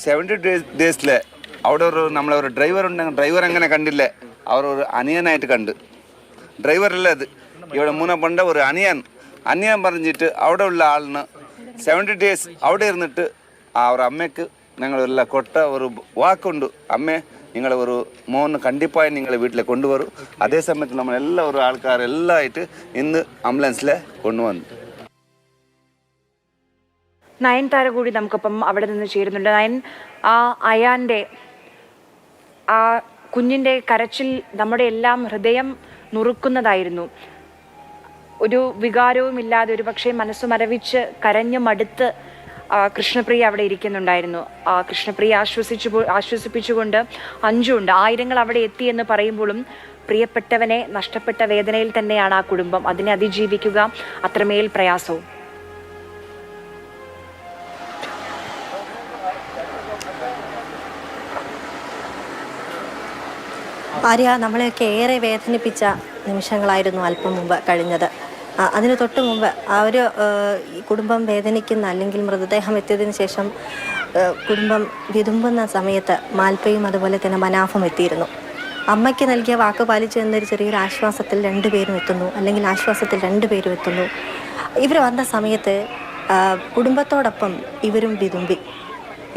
70 days അവിടെ നമ്മളൊരു driver ഉണ്ടെങ്കിൽ ഡ്രൈവർ അങ്ങനെ കണ്ടില്ലേ, അവർ ഒരു അനിയനായിട്ട് കണ്ട്. ഡ്രൈവറല്ല അത്, ഇവിടെ മൂന്ന് പണ്ട ഒരു അനിയൻ പറഞ്ഞിട്ട് അവിടെ ഉള്ള ആളിന് 70 days അവിടെ ഇരുന്നിട്ട് അവർ അമ്മയ്ക്ക് ഞങ്ങളെല്ലാം കൊട്ട ഒരു വാക്കുണ്ട്, അമ്മേ നിങ്ങൾ ഒരു മോന് കണ്ടിപ്പായി നിങ്ങളെ വീട്ടിൽ കൊണ്ടുവരും. അതേ സമയത്ത് നമ്മളെല്ലാം ഒരു ആൾക്കാരെല്ലാം ആയിട്ട് ഇന്ന് ആംബുലൻസിൽ കൊണ്ടുവന്നു. നയൻതാര കൂടി നമുക്കൊപ്പം അവിടെ നിന്ന് ചേരുന്നുണ്ട്. നയൻ, ആ അയാൻ്റെ ആ കുഞ്ഞിൻ്റെ കരച്ചിൽ നമ്മുടെ എല്ലാം ഹൃദയം നുറുക്കുന്നതായിരുന്നു. ഒരു വികാരവുമില്ലാതെ ഒരു പക്ഷേ മനസ്സ് മരവിച്ച് കരഞ്ഞു മടുത്ത് കൃഷ്ണപ്രിയ അവിടെ ഇരിക്കുന്നുണ്ടായിരുന്നു. കൃഷ്ണപ്രിയ ആശ്വസിപ്പിച്ചുകൊണ്ട് അഞ്ചുണ്ട്. ആയിരങ്ങൾ അവിടെ എത്തിയെന്ന് പറയുമ്പോഴും പ്രിയപ്പെട്ടവനെ നഷ്ടപ്പെട്ട വേദനയിൽ തന്നെയാണ് ആ കുടുംബം. അതിനെ അതിജീവിക്കുക അത്രമേൽ പ്രയാസവും. ആര്യ, നമ്മളെയൊക്കെ ഏറെ വേദനിപ്പിച്ച നിമിഷങ്ങളായിരുന്നു അല്പം മുമ്പ് കഴിഞ്ഞത്. അതിന് തൊട്ട് മുമ്പ് ആ ഒരു കുടുംബം വേദനിക്കുന്ന അല്ലെങ്കിൽ മൃതദേഹം എത്തിയതിന് ശേഷം കുടുംബം വിതുമ്പുന്ന സമയത്ത് മാൽപ്പയും അതുപോലെ തന്നെ മനാഫും എത്തിയിരുന്നു. അമ്മയ്ക്ക് നൽകിയ വാക്ക് പാലിച്ചു എന്നൊരു ചെറിയൊരു ആശ്വാസത്തിൽ രണ്ടുപേരും എത്തുന്നു, അല്ലെങ്കിൽ ആശ്വാസത്തിൽ രണ്ടുപേരും എത്തുന്നു. ഇവർ വന്ന സമയത്ത് കുടുംബത്തോടൊപ്പം ഇവരും വിതുമ്പി,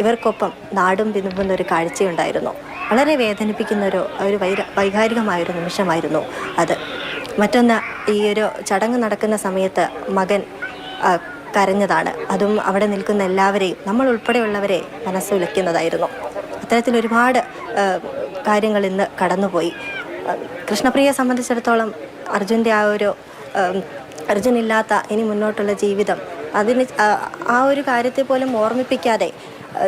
ഇവർക്കൊപ്പം നാടും വിതുമ്പുന്ന ഒരു കാഴ്ചയുണ്ടായിരുന്നു. വളരെ വേദനിപ്പിക്കുന്ന ഒരു വൈകാരികമായൊരു നിമിഷമായിരുന്നു അത്. മറ്റൊന്ന്, ഈ ഒരു ചടങ്ങ് നടക്കുന്ന സമയത്ത് മകൻ കരഞ്ഞതാണ്. അതും അവിടെ നിൽക്കുന്ന എല്ലാവരെയും, നമ്മൾ ഉൾപ്പെടെയുള്ളവരെ മനസ്സുലയ്ക്കുന്നതായിരുന്നു. അത്തരത്തിൽ ഒരുപാട് കാര്യങ്ങൾ ഇന്ന് കടന്നുപോയി. കൃഷ്ണപ്രിയയെ സംബന്ധിച്ചിടത്തോളം അർജുൻ്റെ ആ ഒരു അർജുനില്ലാത്ത ഇനി മുന്നോട്ടുള്ള ജീവിതം, അതിന് ആ ഒരു കാര്യത്തെ പോലും ഓർമ്മിപ്പിക്കാതെ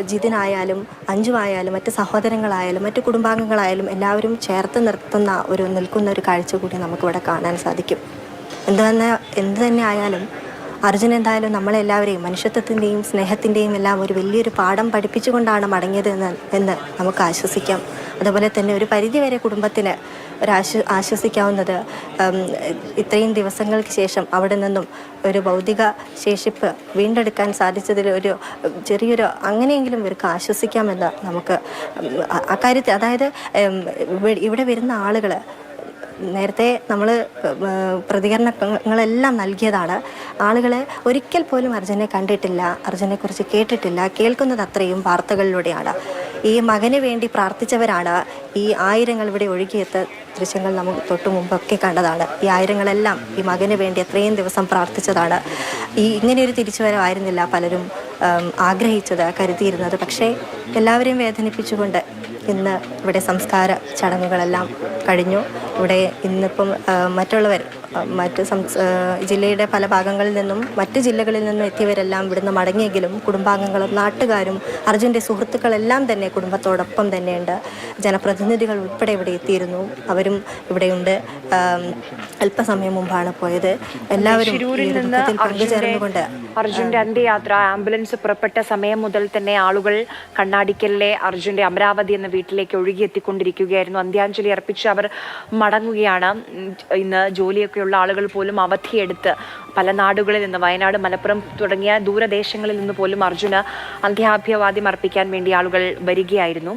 ജിതിനായാലും അഞ്ജുവായാലും മറ്റ് സഹോദരങ്ങളായാലും മറ്റ് കുടുംബാംഗങ്ങളായാലും എല്ലാവരും ചേർത്ത് നിൽക്കുന്ന ഒരു കാഴ്ച കൂടി നമുക്കിവിടെ കാണാൻ സാധിക്കും. എന്ത് തന്നെ ആയാലും അർജുൻ എന്തായാലും നമ്മളെല്ലാവരെയും മനുഷ്യത്വത്തിൻ്റെയും സ്നേഹത്തിൻ്റെയും എല്ലാം ഒരു വലിയൊരു പാഠം പഠിപ്പിച്ചുകൊണ്ടാണ് മടങ്ങിയത് എന്ന് നമുക്ക് ആശ്വസിക്കാം. അതുപോലെ തന്നെ ഒരു പരിധിവരെ കുടുംബത്തിന് ആശ്വസിക്കാവുന്നത് ഇത്രയും ദിവസങ്ങൾക്ക് ശേഷം അവിടെ നിന്നും ഒരു ഭൗതിക ശേഷിപ്പ് വീണ്ടെടുക്കാൻ സാധിച്ചതിൽ ഒരു ചെറിയൊരു അങ്ങനെയെങ്കിലും ഇവർക്ക് ആശ്വസിക്കാമെന്ന് നമുക്ക് അക്കാര്യത്തിൽ, അതായത് ഇവിടെ വരുന്ന ആളുകൾ നേരത്തെ നമ്മൾ പ്രതികരണങ്ങളെല്ലാം നൽകിയതാണ്. ആളുകൾ ഒരിക്കൽ പോലും അർജുനെ കണ്ടിട്ടില്ല, അർജുനെക്കുറിച്ച് കേട്ടിട്ടില്ല, കേൾക്കുന്നത് അത്രയും വാർത്തകളിലൂടെയാണ്. ഈ മകന് വേണ്ടി പ്രാർത്ഥിച്ചവരാണ് ഈ ആയിരങ്ങൾ ഇവിടെ ഒഴുകിയെത്ത ദൃശ്യങ്ങൾ നമുക്ക് തൊട്ടു മുമ്പൊക്കെ കണ്ടതാണ്. ഈ ആയിരങ്ങളെല്ലാം ഈ മകന് വേണ്ടി എത്രയും ദിവസം പ്രാർത്ഥിച്ചതാണ്. ഇങ്ങനെയൊരു തിരിച്ചുവരവായിരുന്നില്ല പലരും ആഗ്രഹിച്ചത്, കരുതിയിരുന്നത്. പക്ഷേ എല്ലാവരെയും വേദനിപ്പിച്ചുകൊണ്ട് ഇന്ന് ഇവിടെ സംസ്കാര ചടങ്ങുകളെല്ലാം കഴിഞ്ഞു. ഇവിടെ ഇന്നിപ്പം മറ്റുള്ളവർ ജില്ലയുടെ പല ഭാഗങ്ങളിൽ നിന്നും മറ്റ് ജില്ലകളിൽ നിന്നും എത്തിയവരെല്ലാം ഇവിടുന്ന് മടങ്ങിയെങ്കിലും കുടുംബാംഗങ്ങളും നാട്ടുകാരും അർജുൻ്റെ സുഹൃത്തുക്കളെല്ലാം തന്നെ കുടുംബത്തോടൊപ്പം തന്നെയുണ്ട്. ജനപ്രതിനിധികൾ ഉൾപ്പെടെ ഇവിടെ എത്തിയിരുന്നു, അവരും ഇവിടെയുണ്ട്. അല്പസമയം മുമ്പാണ് പോയത്. എല്ലാവരും പങ്കുചേർന്നുകൊണ്ട് അർജുൻ്റെ അന്ത്യയാത്ര ആംബുലൻസ് പുറപ്പെട്ട സമയം മുതൽ തന്നെ ആളുകൾ കണ്ണാടിക്കലിലെ അർജുൻ്റെ അമരാവതി എന്ന വീട്ടിലേക്ക് ഒഴുകിയെത്തിക്കൊണ്ടിരിക്കുകയായിരുന്നു. അന്ത്യാഞ്ജലി അർപ്പിച്ച് അവർ മടങ്ങുകയാണ്. ഇന്ന് ജോലിയൊക്കെയുള്ള ആളുകൾ പോലും അവധിയെടുത്ത് പല നാടുകളിൽ നിന്ന്, വയനാട്, മലപ്പുറം തുടങ്ങിയ ദൂരദേശങ്ങളിൽ നിന്ന് പോലും അർജുന് അന്ത്യാഭിവാദ്യം അർപ്പിക്കാൻ വേണ്ടി ആളുകൾ വരികയായിരുന്നു.